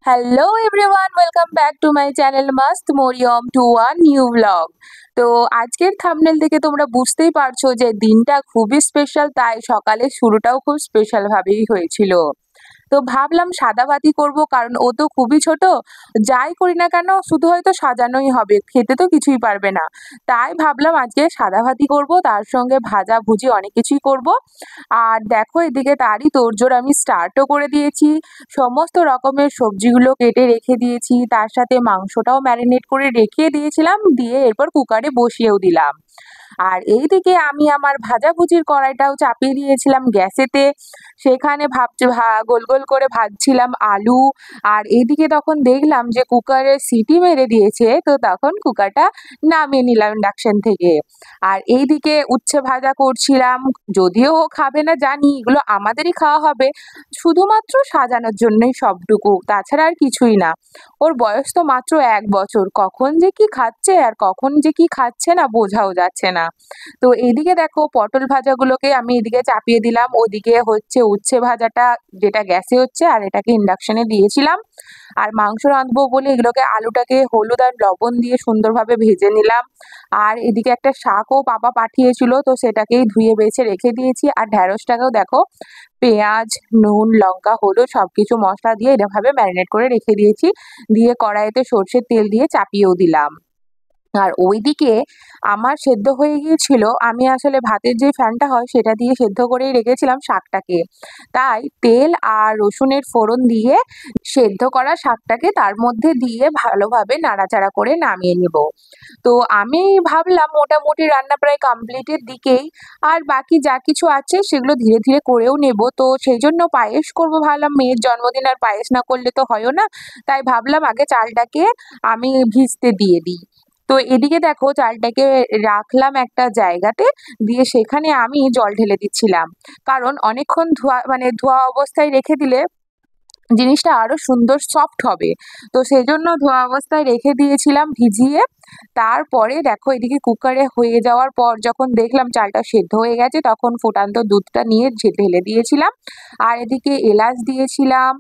Hello everyone, welcome back to my channel Mast Mariyam to one new blog. তো আজকের thumbnail থেকে তোমরা বুঝতেই পারছো যে দিনটা খুবই স্পেশাল, তাই সকালের শুরুটাও খুব স্পেশাল ভাবেই হয়েছিল। তো ভাবলাম সাদাভাতই করব, কারণ ও তো খুবই ছোট। যাই করি না কেন শুধু হয়তো সাজানোই হবে, খেতে তো কিছুই পারবে না। তাই ভাবলাম আজকে সাদাভাতই করব, তার সঙ্গে ভাজা ভুজি অনেক কিছুই করব। আর দেখো এদিকে তারই তোড়জোড় আমি স্টার্টও করে দিয়েছি। সমস্ত রকমের সবজিগুলো কেটে রেখে দিয়েছি, তার সাথে মাংসটাও ম্যারিনেট করে রেখে দিয়েছিলাম, দিয়ে এরপর কুকারে বসিয়েও দিলাম। আর এইদিকে আমি আমার ভাজাভুজির কড়াইটাও চাপিয়ে দিয়েছিলাম গ্যাসেতে। সেখানে গোল গোল করে ভাজছিলাম আলু। আর এইদিকে তখন দেখলাম যে কুকারের সিটি মেরে দিয়েছে, তো তখন কুকারটা নামিয়ে নিলাম ইন্ডাকশন থেকে। আর এইদিকে উচ্ছে ভাজা করছিলাম। যদিও ও খাবে না জানি, এগুলো আমাদেরই খাওয়া হবে, শুধুমাত্র সাজানোর জন্যই সবটুকু, তাছাড়া আর কিছুই না। ওর বয়স তো মাত্র 1 বছর, কখন যে কি খাচ্ছে আর কখন যে কি খাচ্ছে না বোঝাও যাচ্ছে না। তো এইদিকে দেখো পটল ভাজাগুলোকে আমি এদিকে চাপিয়ে দিলাম, ওদিকে হচ্ছে উচ্ছে ভাজাটা, যেটা গ্যাসে হচ্ছে, আর এটাকে ইন্ডাকশনে দিয়েছিলাম। আর মাংস রাঁধবো বলে এগুলোকে আলুটাকে হলুদ আর লবণ দিয়ে সুন্দরভাবে ভেজে নিলাম। আর এদিকে একটা শাকও পাপা পাঠিয়েছিল, তো সেটাকেই ধুয়ে বেছে রেখে দিয়েছি। আর ঢ্যাঁড়সটাকেও দেখো পেঁয়াজ, নুন, লঙ্কা, হলুদ সবকিছু মশলা দিয়ে এভাবে ম্যারিনেট করে রেখে দিয়েছি। দিয়ে কড়াইতে সর্ষের তেল দিয়ে চাপিয়েও দিলাম। আর ওইদিকে আমার সেদ্ধ হয়ে গিয়েছিল, আমি আসলে ভাতের যে ফ্যানটা হয় সেটা দিয়ে সেদ্ধ করেই রেখেছিলাম শাকটাকে। তাই তেল আর রসুনের ফোড়ন দিয়ে সেদ্ধ করা শাকটাকে তার মধ্যে দিয়ে ভালোভাবে নাড়াচাড়া করে নামিয়ে নিব। তো আমি ভাবলাম মোটামুটি রান্না প্রায় কমপ্লিটের দিকেই, আর বাকি যা কিছু আছে সেগুলো ধীরে ধীরে করেও নেব। তো সেই জন্য পায়েস করব ভাবলাম, মেয়ের জন্মদিন আর পায়েস না করলে তো হয়ও না। তাই ভাবলাম আগে চালটাকে আমি ভিজতে দিয়ে দিই। তো এদিকে দেখো চালটাকে রাখলাম একটা জায়গাতে, দিয়ে সেখানে আমি জল ঢেলে দিচ্ছিলাম। কারণ অনেকক্ষণ ধোয়া অবস্থায় রেখে দিলে জিনিসটা আরো সুন্দর সফট হবে। তো সেজন্য ধোয়া অবস্থায় রেখে দিয়েছিলাম ভিজিয়ে। তারপরে দেখো এদিকে কুকারে হয়ে যাওয়ার পর যখন দেখলাম চালটা সেদ্ধ হয়ে গেছে, তখন ফুটান্ত দুধটা নিয়ে ঢেলে দিয়েছিলাম। আর এদিকে এলাচ দিয়েছিলাম,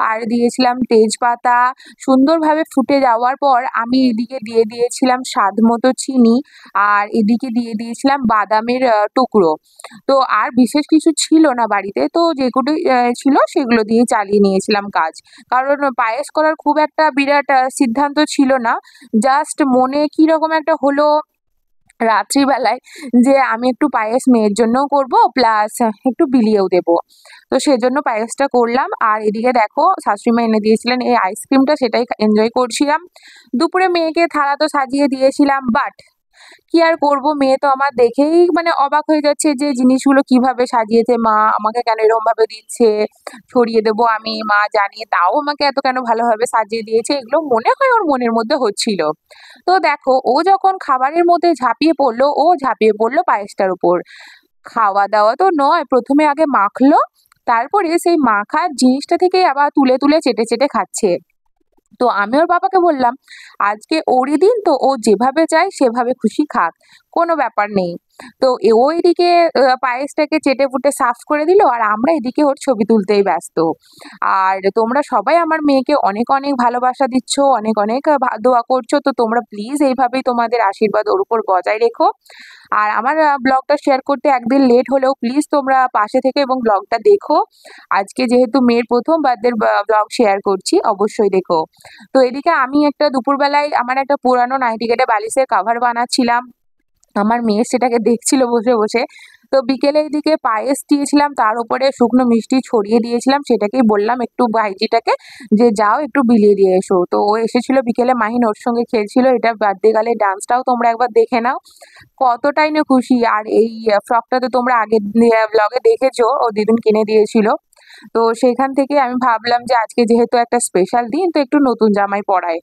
আর দিয়েছিলাম তেজপাতা। সুন্দরভাবে ফুটে যাওয়ার পর আমি এদিকে দিয়ে দিয়েছিলাম স্বাদ মতো চিনি। আর এদিকে দিয়ে দিয়েছিলাম বাদামের টুকরো। তো আর বিশেষ কিছু ছিল না বাড়িতে, তো যেগুলো ছিল সেগুলো দিয়ে চালিয়ে নিয়েছিলাম কাজ। কারণ পায়েস করার খুব একটা বিরাট সিদ্ধান্ত ছিল না। জাস্ট মনে কিরকম একটা হলো রাত্রিবেলায়, যে আমি একটু পায়েস মেয়ের জন্যও করব, প্লাস একটু বিলিয়েও দেবো। তো সেজন্য পায়েসটা করলাম। আর এদিকে দেখো শাশুড়িমা এনে দিয়েছিলেন এই আইসক্রিমটা, সেটাই এনজয় করছিলাম। দুপুরে মেয়েকে থালা তো সাজিয়ে দিয়েছিলাম, বাট কি আর করব, মেয়ে তো আমার দেখেই মানে অবাক হয়ে যাচ্ছে যে জিনিসগুলো কিভাবে সাজিয়েছে মা, আমাকে কেন এরকম ভাবে দিচ্ছে, ছড়িয়ে দেবো আমি মা জানি, তাও আমাকে এত কেন ভালোভাবে সাজিয়ে দিয়েছে, এগুলো মনে হয় ওর মনের মধ্যে হচ্ছিল। তো দেখো ও যখন খাবারের মধ্যে ঝাঁপিয়ে পড়লো, ও ঝাঁপিয়ে পড়লো পায়েসটার উপর। খাওয়া দাওয়া তো নয়, প্রথমে আগে মাখলো, তারপরে সেই মাখার জিনিসটা থেকে আবার তুলে তুলে চেটে চেটে খাচ্ছে। তো আমি ওর বাবাকে বললাম, আজকে ওরই দিন, তো ও যেভাবে চায় সেভাবে খুশি খাক, কোনো ব্যাপার নেই। তো ও এদিকে পায়েসটাকে চেটেপুটে সাফ করে দিল, আর আমরা এদিকে ওর ছবি তুলতেই ব্যস্ত। আর তোমরা সবাই আমার মেয়েকে অনেক অনেক ভালোবাসা দিচ্ছ, অনেক অনেক দোয়া করছো, তো তোমরা প্লিজ এইভাবেই তোমাদের আশীর্বাদ ওর উপর বজায় রেখো। আর আমার ব্লগটা শেয়ার করতে একদিন লেট হলেও প্লিজ তোমরা পাশে থেকে এবং ব্লগটা দেখো। আজকে যেহেতু মেয়ের প্রথম বার্থডের ব্লগ শেয়ার করছি, অবশ্যই দেখো। তো এদিকে আমি একটা দুপুরবেলায় আমার একটা পুরানো নাইটি কেটে বালিশের কাভার বানাচ্ছিলাম, আমার মেয়ে সেটাকে দেখছিল বসে বসে। তো বিকেলে এদিকে পায়েস দিয়েছিলাম, তার উপরে শুকনো মিষ্টি ছড়িয়ে দিয়েছিলাম, সেটাকেই বললাম একটু ভাইজিটাকে যে যাও একটু বিলিয়ে দিয়ে এসো। তো ও এসেছিল বিকেলে, মাহিন ওর সঙ্গে খেলছিল। এটা বার্থডে গার্লের ডান্সটাও তোমরা একবার দেখে নাও, কতটাই না খুশি। আর এই ফ্রকটা তো তোমরা আগের ব্লগে দেখেছো, ও দিদুন কিনে দিয়েছিল। তো সেখান থেকে আমি ভাবলাম যে আজকে যেহেতু একটা স্পেশাল দিন, তো একটু নতুন জামাই পরাই।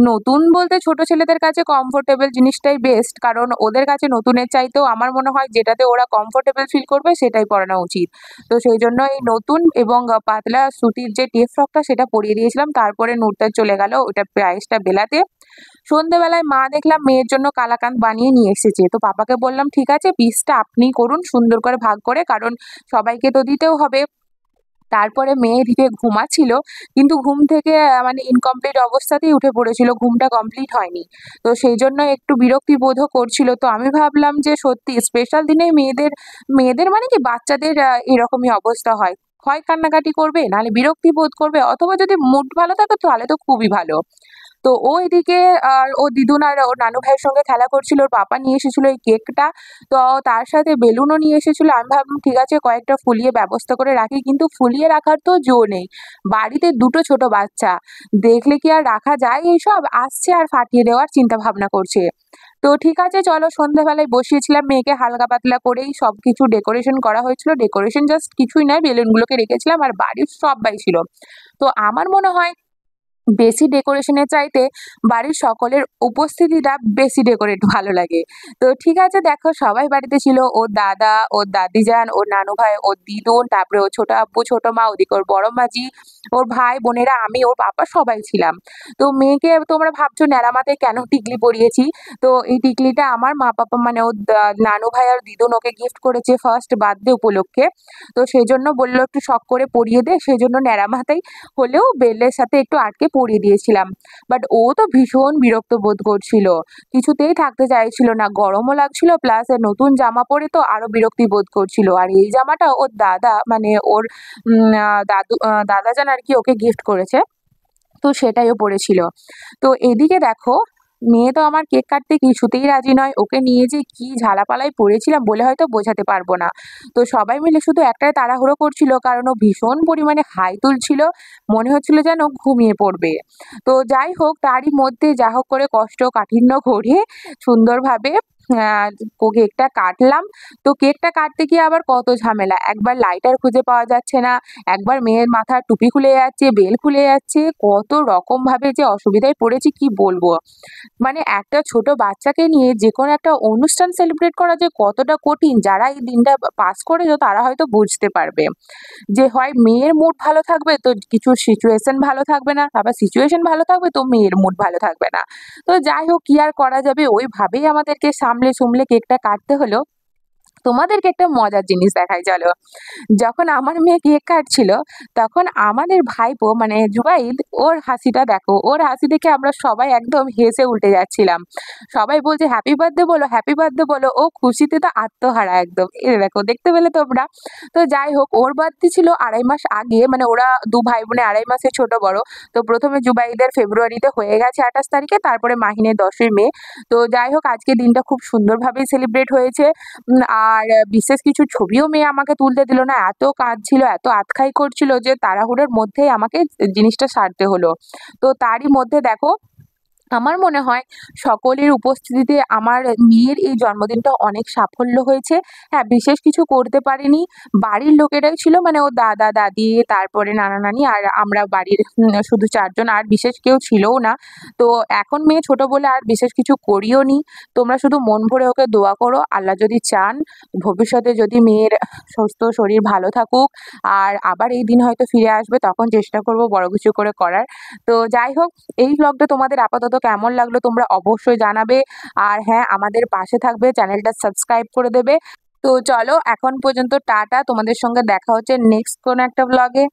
নতুন বলতে ছোট ছেলেদের কাছে কমফোর্টেবল জিনিসটাই বেস্ট, কারণ ওদের কাছে নতুনের চাইতেও আমার মনে হয় যেটাতে ওরা কমফোর্টেবল ফিল করবে সেটাই পরানো উচিত। তো সেই জন্য এই নতুন এবং পাতলা সুতির যে টিপ ফ্রকটা সেটা পরিয়ে দিয়েছিলাম। তারপরে নুরটা চলে গেল ওটা প্রাইসটা বেলাতে। সন্ধ্যেবেলায় মা দেখলাম মেয়ের জন্য কালাকাঁদ বানিয়ে নিয়ে এসেছে, তো পাপাকে বললাম ঠিক আছে পিসটা আপনি করুন সুন্দর করে ভাগ করে, কারণ সবাইকে তো দিতেও হবে। তারপরে মেয়ে এদিকে ঘুমাচ্ছিল, কিন্তু ঘুম থেকে মানে ইনকমপ্লিট অবস্থাতেই উঠে পড়েছিল, ঘুমটা কমপ্লিট হয়নি। তো সেই জন্য একটু বিরক্তি বোধও করছিল। তো আমি ভাবলাম যে সত্যি স্পেশাল দিনে মেয়েদের মেয়েদের মানে কি বাচ্চাদের এরকমই অবস্থা হয়। হয় কান্নাকাটি করবে, নাহলে বিরক্তি বোধ করবে, অথবা যদি মুড ভালো থাকে তাহলে তো খুবই ভালো। তো ও এদিকে ওর দিদুন আর ওর নানু ভাইয়ের সঙ্গে খেলা করছিল। ওর পাপা নিয়ে এসেছিল এই কেকটা। তো তার সাথে বেলুনও নিয়ে এসেছিল। আমি ভাবলাম ঠিক আছে কয়েকটা ফুলিয়ে ব্যবস্থা করে রাখি। কিন্তু ফুলিয়ে রাখার তো জো নেই। বাড়িতে ২ টো ছোট বাচ্চা। দেখলে কি আর রাখা যায় এইসব? আসছে আর ফাটিয়ে দেওয়ার চিন্তা ভাবনা করছে। তো ঠিক আছে চলো, সন্ধ্যাবেলায় বসিয়েছিলাম মেয়েকে, হালকা পাতলা করেই সবকিছু ডেকোরেশন করা হয়েছিল। ডেকোরেশন জাস্ট কিছুই নয়, বেলুনগুলোকে রেখেছিলাম আর বাড়ির সব্বাই ছিল। তো আমার মনে হয় বেশি ডেকোরেশনের চাইতে বাড়ির সকলের উপস্থিতিটা বেশি ডেকোরেট ভালো লাগে। তো ঠিক আছে দেখো, সবাই বাড়িতে ছিল। ওর দাদা, ওর দাদিজান, ওর নানু ভাই, ওর দিদুন, তারপরে ওর ছোট আব্বু, ছোট মা, ওদিকে ওর বড় মাঝি, ওর ভাই বোনেরা, আমি, ওর পাপা সবাই ছিলাম। তো মেয়েকে তোমরা ভাবছো ন্যাড়া মাথায় কেন টিকলি পরিয়েছি? তো এই টিকলিটা আমার মা পাপা মানে ওর নানু ভাই আর দিদুন ওকে গিফট করেছে ফার্স্ট বার্থডে উপলক্ষে। তো সেজন্য বলল একটু শখ করে পরিয়ে দে, সেজন্য ন্যাড়া মাথায় হলেও বেল্টের সাথে একটু আটকে পরিয়ে দিয়েছিলাম। বাট ও তো ভীষণ বিরক্ত বোধ করছিল। কিছুতেই থাকতে চাইছিল না। গরমও লাগছিল, প্লাস নতুন জামা পরে তো আরো বিরক্তি বোধ করছিল। আর এই জামাটা ওর দাদা মানে ওর দাদাজান আরকি ওকে গিফট করেছে। তো সেটাই ও পড়েছিল। তো এদিকে দেখো, মেয়ে তো আমার কেক কাটতে কিছুতেই রাজি নয়। ওকে নিয়ে যে কি ঝালাপালায় পড়েছিলাম বলে হয়তো বোঝাতে পারবো না। তো সবাই মিলে শুধু একটাই তাড়াহুড়ো করছিল, কারণ ও ভীষণ পরিমাণে হাই তুলছিল। মনে হচ্ছিল যেন ঘুমিয়ে পড়বে। তো যাই হোক, তারই মধ্যে যা হোক করে কষ্ট কাঠিন্য করে সুন্দরভাবে আ কেকটা কাটলাম। তো কেকটা কাটতে গিয়ে আবার কত ঝামেলা। একবার লাইটার খুঁজে পাওয়া যাচ্ছে না, একবার মেয়ের মাথার টুপি খুলে যাচ্ছে, বেল খুলে যাচ্ছে। কত রকমভাবে যে অসুবিধায় পড়েছি কি বলবো। মানে একটা ছোট বাচ্চাকে নিয়ে যেকোনো একটা অনুষ্ঠান সেলিব্রেট করা যে কতটা কঠিন, যারা এই দিনটা পাস করেছো তারা হয়তো বুঝতে পারবে। যে হয় মেয়ের মুড ভালো থাকবে তো কিছু সিচুয়েশন ভালো থাকবে না, আবার সিচুয়েশন ভালো থাকবে তো মেয়ের মুড ভালো থাকবে না। তো যাই হোক, কি আর করা যাবে, ওইভাবেই আমাদেরকে সামলে সুমলে কেকটা কাটতে হলো। তোমাদেরকে একটা মজার জিনিস দেখাই চলো। যখন আমার মেয়ে কেক কাটছিল, তখন আমাদের ভাইপো মানে জুবাইদ, ওর হাসিটা দেখো। ওর হাসি দেখে আমরা সবাই একদম হেসে উল্টে যাচ্ছিলাম। সবাই বলছে হ্যাপি বার্থডে বলো, হ্যাপি বার্থডে বলো। ও খুশিতে তো আত্মহারা একদম। দেখো, দেখতে পেলে তোমরা? তো যাই হোক, ওর বার্থডে ছিল ২.৫ মাস আগে, মানে ওরা ২ ভাই বোনে ২.৫ মাসের ছোট বড়। তো প্রথমে জুবাইদের ফেব্রুয়ারিতে হয়ে গেছে ২৮ তারিখে, তারপরে মাহিনের ১০ই মে। তো যাই হোক, আজকে দিনটা খুব সুন্দরভাবেই সেলিব্রেট হয়েছে। আর বিশেষ কিছু ছবিও মেয়ে আমাকে তুলতে দিল না। এত কাঁদছিল, এত আতখাই করছিল যে তাড়াহুড়োর মধ্যেই আমাকে জিনিসটা সারতে হলো। তো তারই মধ্যে দেখো, আমার মনে হয় সকলের উপস্থিতিতে আমার মেয়ের এই জন্মদিনটা অনেক সাফল্য হয়েছে। হ্যাঁ, বিশেষ কিছু করতে পারিনি। বাড়ির লোকেরাই ছিল, মানে ওর দাদা, দাদি, তারপরে নানা, নানি আর আমরা বাড়ির শুধু ৪ জন, আর বিশেষ কেউ ছিলও না। তো এখন মেয়ে ছোট বলে আর বিশেষ কিছু করিও নি। তোমরা শুধু মন ভরে ওকে দোয়া করো। আল্লাহ যদি চান ভবিষ্যতে যদি মেয়ের সুস্থ শরীর ভালো থাকুক আর আবার এই দিন হয়তো ফিরে আসবে, তখন চেষ্টা করব বড় কিছু করে করার। তো যাই হোক, এই ব্লগটা তোমাদের আপাতত কেমন লাগলো তোমরা অবশ্যই জানাবে। আর হ্যাঁ, আমাদের পাশে থাকবে, চ্যানেলটা সাবস্ক্রাইব করে দেবে। তো চলো এখন পর্যন্ত টাটা। তোমাদের সঙ্গে দেখা হচ্ছে নেক্সট কোনো একটা ব্লগে।